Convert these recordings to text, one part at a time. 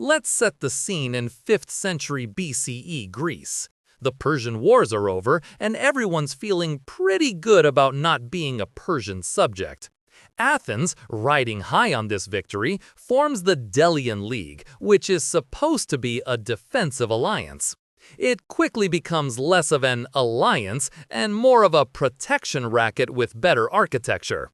Let's set the scene in 5th century BCE Greece. The Persian Wars are over, and everyone's feeling pretty good about not being a Persian subject. Athens, riding high on this victory, forms the Delian League, which is supposed to be a defensive alliance. It quickly becomes less of an alliance and more of a protection racket with better architecture.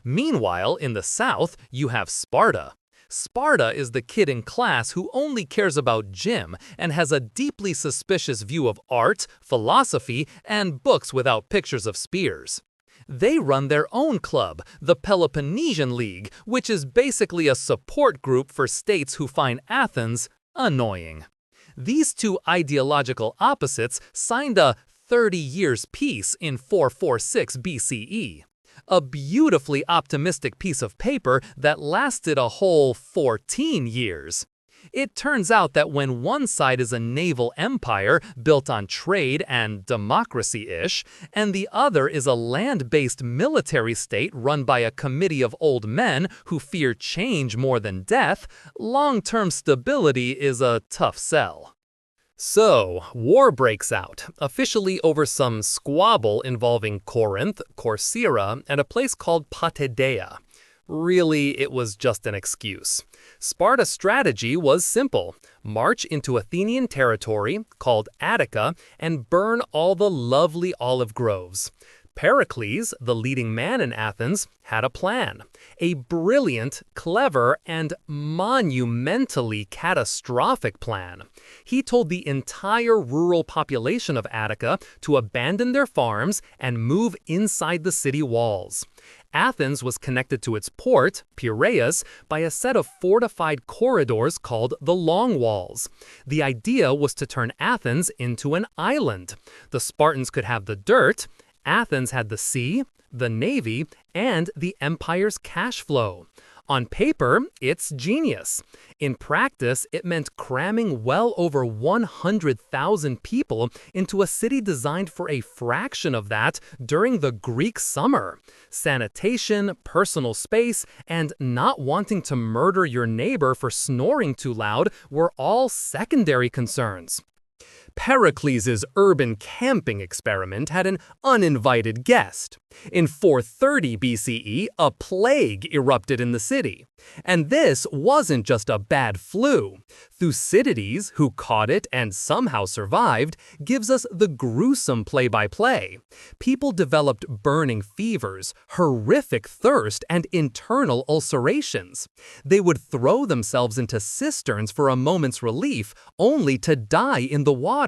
Meanwhile, in the south, you have Sparta. Sparta is the kid in class who only cares about gym and has a deeply suspicious view of art, philosophy, and books without pictures of spears. They run their own club, the Peloponnesian League, which is basically a support group for states who find Athens annoying. These two ideological opposites signed a 30 years peace in 446 BCE. A beautifully optimistic piece of paper that lasted a whole 14 years. It turns out that when one side is a naval empire built on trade and democracy-ish, and the other is a land-based military state run by a committee of old men who fear change more than death, long-term stability is a tough sell. So, war breaks out, officially over some squabble involving Corinth, Corcyra, and a place called Patedea. Really, it was just an excuse. Sparta's strategy was simple: march into Athenian territory, called Attica, and burn all the lovely olive groves. Pericles, the leading man in Athens, had a plan. A brilliant, clever, and monumentally catastrophic plan. He told the entire rural population of Attica to abandon their farms and move inside the city walls. Athens was connected to its port, Piraeus, by a set of fortified corridors called the Long Walls. The idea was to turn Athens into an island. The Spartans could have the dirt. Athens had the sea, the navy, and the empire's cash flow. On paper, it's genius. In practice, it meant cramming well over 100,000 people into a city designed for a fraction of that during the Greek summer. Sanitation, personal space, and not wanting to murder your neighbor for snoring too loud were all secondary concerns. Pericles' urban camping experiment had an uninvited guest. In 430 BCE, a plague erupted in the city. And this wasn't just a bad flu. Thucydides, who caught it and somehow survived, gives us the gruesome play-by-play. People developed burning fevers, horrific thirst, and internal ulcerations. They would throw themselves into cisterns for a moment's relief, only to die in the water.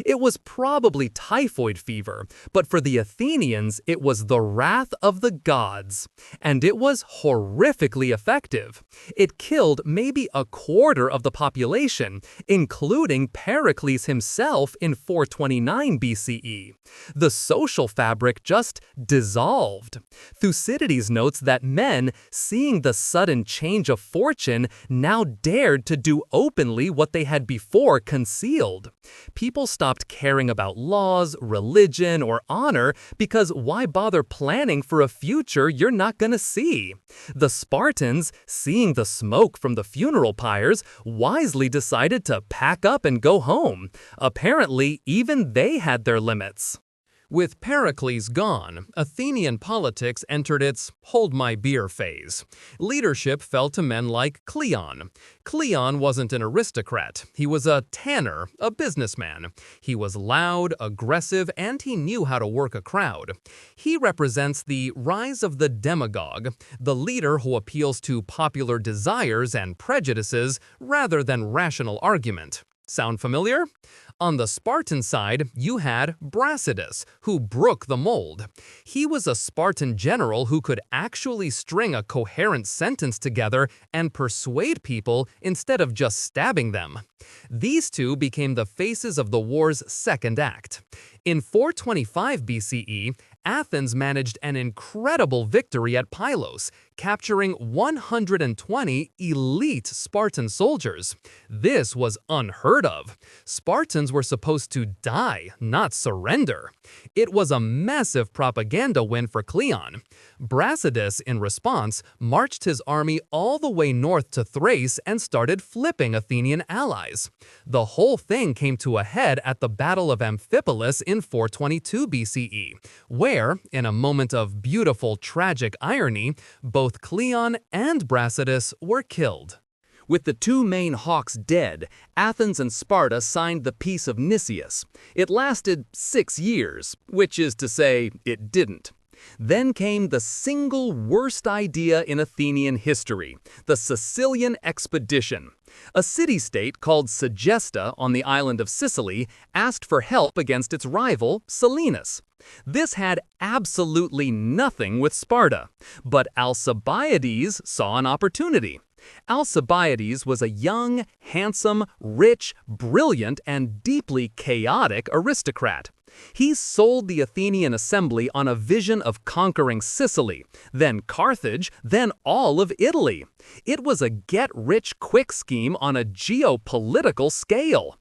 It was probably typhoid fever, but for the Athenians, it was the wrath of the gods. And it was horrifically effective. It killed maybe a quarter of the population, including Pericles himself in 429 BCE. The social fabric just dissolved. Thucydides notes that men, seeing the sudden change of fortune, now dared to do openly what they had before concealed. People stopped caring about laws, religion, or honor because why bother planning for a future you're not gonna see? The Spartans, seeing the smoke from the funeral pyres, wisely decided to pack up and go home. Apparently, even they had their limits. With Pericles gone, Athenian politics entered its hold-my-beer phase. Leadership fell to men like Cleon. Cleon wasn't an aristocrat. He was a tanner, a businessman. He was loud, aggressive, and he knew how to work a crowd. He represents the rise of the demagogue, the leader who appeals to popular desires and prejudices rather than rational argument. Sound familiar? On the Spartan side, you had Brasidas, who broke the mold. He was a Spartan general who could actually string a coherent sentence together and persuade people instead of just stabbing them. These two became the faces of the war's second act. In 425 BCE, Athens managed an incredible victory at Pylos, capturing 120 elite Spartan soldiers. This was unheard of. Spartans were supposed to die, not surrender. It was a massive propaganda win for Cleon. Brasidas, in response, marched his army all the way north to Thrace and started flipping Athenian allies. The whole thing came to a head at the Battle of Amphipolis in 422 BCE, where, in a moment of beautiful tragic irony, both Cleon and Brasidas were killed. With the two main hawks dead, Athens and Sparta signed the Peace of Nicias. It lasted 6 years, which is to say, it didn't. Then came the single worst idea in Athenian history, the Sicilian expedition. A city-state called Segesta on the island of Sicily asked for help against its rival, Selinus. This had absolutely nothing with Sparta, but Alcibiades saw an opportunity. Alcibiades was a young, handsome, rich, brilliant, and deeply chaotic aristocrat. He sold the Athenian assembly on a vision of conquering Sicily, then Carthage, then all of Italy. It was a get-rich-quick scheme on a geopolitical scale.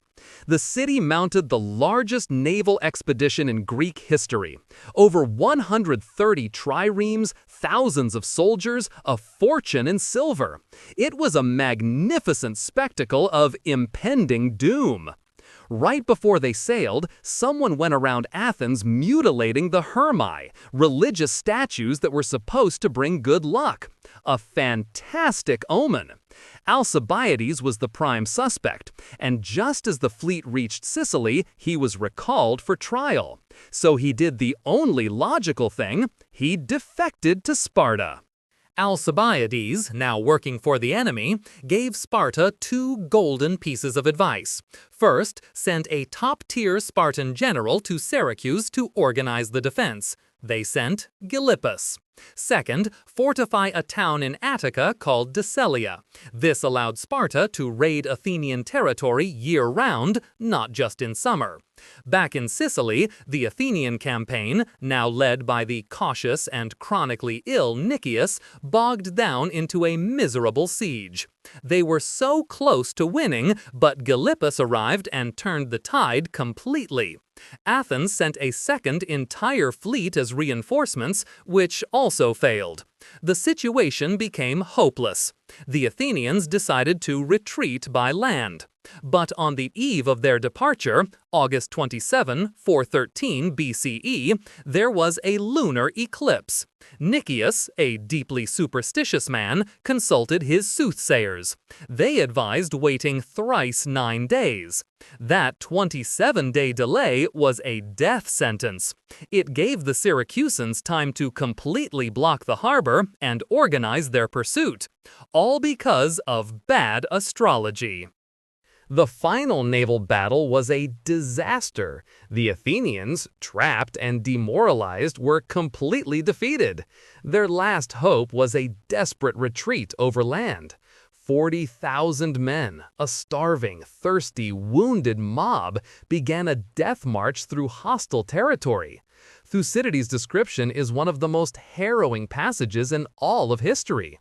The city mounted the largest naval expedition in Greek history. Over 130 triremes, thousands of soldiers, a fortune in silver. It was a magnificent spectacle of impending doom. Right before they sailed, someone went around Athens mutilating the Hermae, religious statues that were supposed to bring good luck. A fantastic omen. Alcibiades was the prime suspect, and just as the fleet reached Sicily, he was recalled for trial. So he did the only logical thing: he defected to Sparta. Alcibiades, now working for the enemy, gave Sparta 2 golden pieces of advice. First, sent a top-tier Spartan general to Syracuse to organize the defense. They sent Gylippus. Second, fortify a town in Attica called Decelia. This allowed Sparta to raid Athenian territory year-round, not just in summer. Back in Sicily, the Athenian campaign, now led by the cautious and chronically ill Nicias, bogged down into a miserable siege. They were so close to winning, but Gylippus arrived and turned the tide completely. Athens sent a second entire fleet as reinforcements, which also failed. The situation became hopeless. The Athenians decided to retreat by land. But on the eve of their departure, August 27, 413 BCE, there was a lunar eclipse. Nicias, a deeply superstitious man, consulted his soothsayers. They advised waiting thrice 9 days. That 27-day delay was a death sentence. It gave the Syracusans time to completely block the harbor and organize their pursuit, all because of bad astrology. The final naval battle was a disaster. The Athenians, trapped and demoralized, were completely defeated. Their last hope was a desperate retreat over land. 40,000 men, a starving, thirsty, wounded mob, began a death march through hostile territory. Thucydides' description is one of the most harrowing passages in all of history.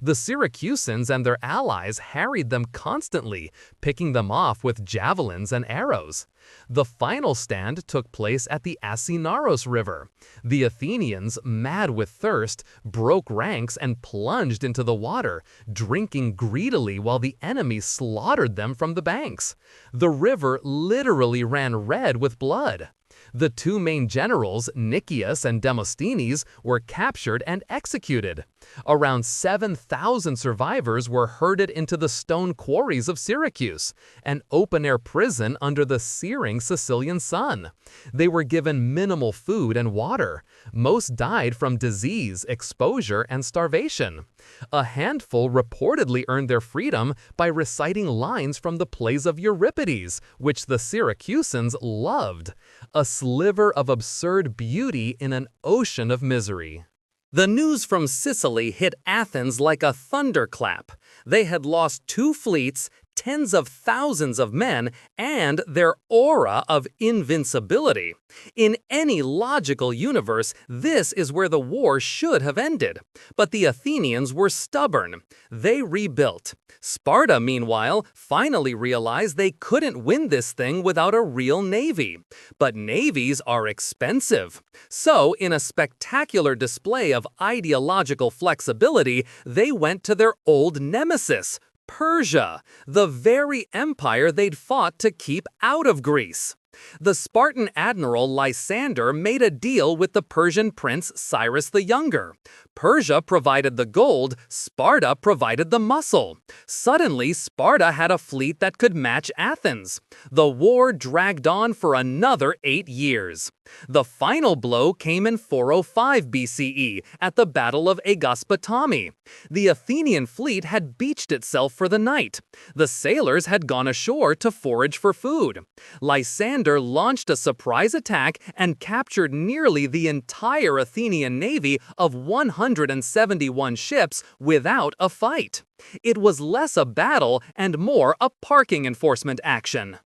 The Syracusans and their allies harried them constantly, picking them off with javelins and arrows. The final stand took place at the Asinaros River. The Athenians, mad with thirst, broke ranks and plunged into the water, drinking greedily while the enemy slaughtered them from the banks. The river literally ran red with blood. The 2 main generals, Nicias and Demosthenes, were captured and executed. Around 7,000 survivors were herded into the stone quarries of Syracuse, an open-air prison under the searing Sicilian sun. They were given minimal food and water. Most died from disease, exposure, and starvation. A handful reportedly earned their freedom by reciting lines from the plays of Euripides, which the Syracusans loved. A sliver of absurd beauty in an ocean of misery. The news from Sicily hit Athens like a thunderclap. They had lost 2 fleets, tens of thousands of men, and their aura of invincibility. In any logical universe, this is where the war should have ended. But the Athenians were stubborn. They rebuilt. Sparta, meanwhile, finally realized they couldn't win this thing without a real navy. But navies are expensive. So, in a spectacular display of ideological flexibility, they went to their old nemesis, Persia, the very empire they'd fought to keep out of Greece. The Spartan admiral Lysander made a deal with the Persian prince Cyrus the Younger. Persia provided the gold, Sparta provided the muscle. Suddenly, Sparta had a fleet that could match Athens. The war dragged on for another 8 years. The final blow came in 405 BCE at the Battle of Agaspotami. The Athenian fleet had beached itself for the night. The sailors had gone ashore to forage for food. Lysander launched a surprise attack and captured nearly the entire Athenian navy of 171 ships without a fight. It was less a battle and more a parking enforcement action.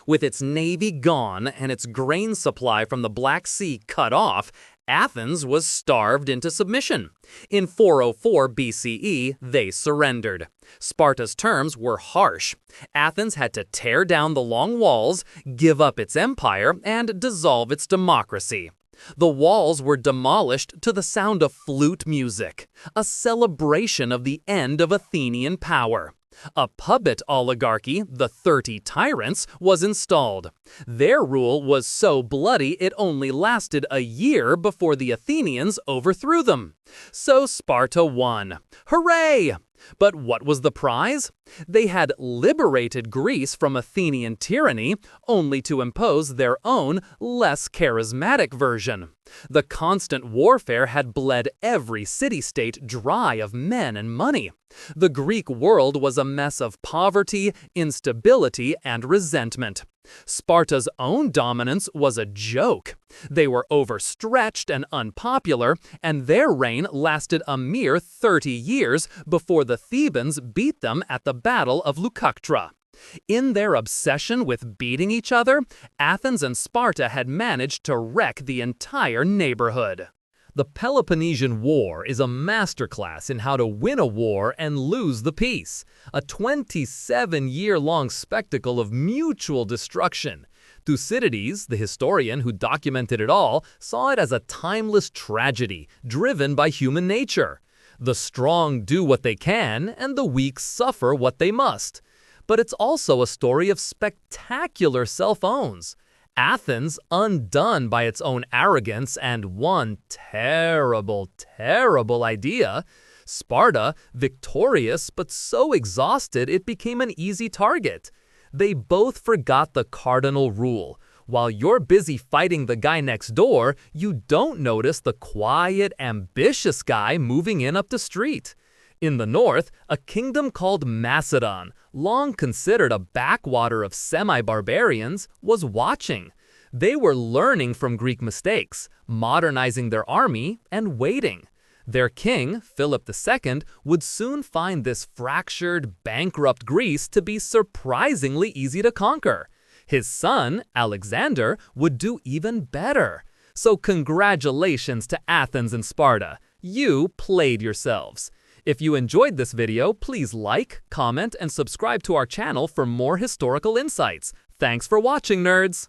With its navy gone and its grain supply from the Black Sea cut off, Athens was starved into submission. In 404 BCE, they surrendered. Sparta's terms were harsh. Athens had to tear down the long walls, give up its empire, and dissolve its democracy. The walls were demolished to the sound of flute music, a celebration of the end of Athenian power. A puppet oligarchy, the 30 Tyrants, was installed. Their rule was so bloody it only lasted a year before the Athenians overthrew them. So Sparta won. Hooray! But what was the prize? They had liberated Greece from Athenian tyranny, only to impose their own, less charismatic version. The constant warfare had bled every city-state dry of men and money. The Greek world was a mess of poverty, instability, and resentment. Sparta's own dominance was a joke. They were overstretched and unpopular, and their reign lasted a mere 30 years before the Thebans beat them at the Battle of Leuctra. In their obsession with beating each other, Athens and Sparta had managed to wreck the entire neighborhood. The Peloponnesian War is a masterclass in how to win a war and lose the peace, a 27-year-long spectacle of mutual destruction. Thucydides, the historian who documented it all, saw it as a timeless tragedy driven by human nature. The strong do what they can, and the weak suffer what they must. But it's also a story of spectacular self-owns. Athens, undone by its own arrogance and one terrible, terrible idea. Sparta, victorious but so exhausted it became an easy target. They both forgot the cardinal rule. While you're busy fighting the guy next door, you don't notice the quiet, ambitious guy moving in up the street. In the north, a kingdom called Macedon, long considered a backwater of semi-barbarians, was watching. They were learning from Greek mistakes, modernizing their army, and waiting. Their king, Philip II, would soon find this fractured, bankrupt Greece to be surprisingly easy to conquer. His son, Alexander, would do even better. So congratulations to Athens and Sparta. You played yourselves. If you enjoyed this video, please like, comment, and subscribe to our channel for more historical insights. Thanks for watching, nerds!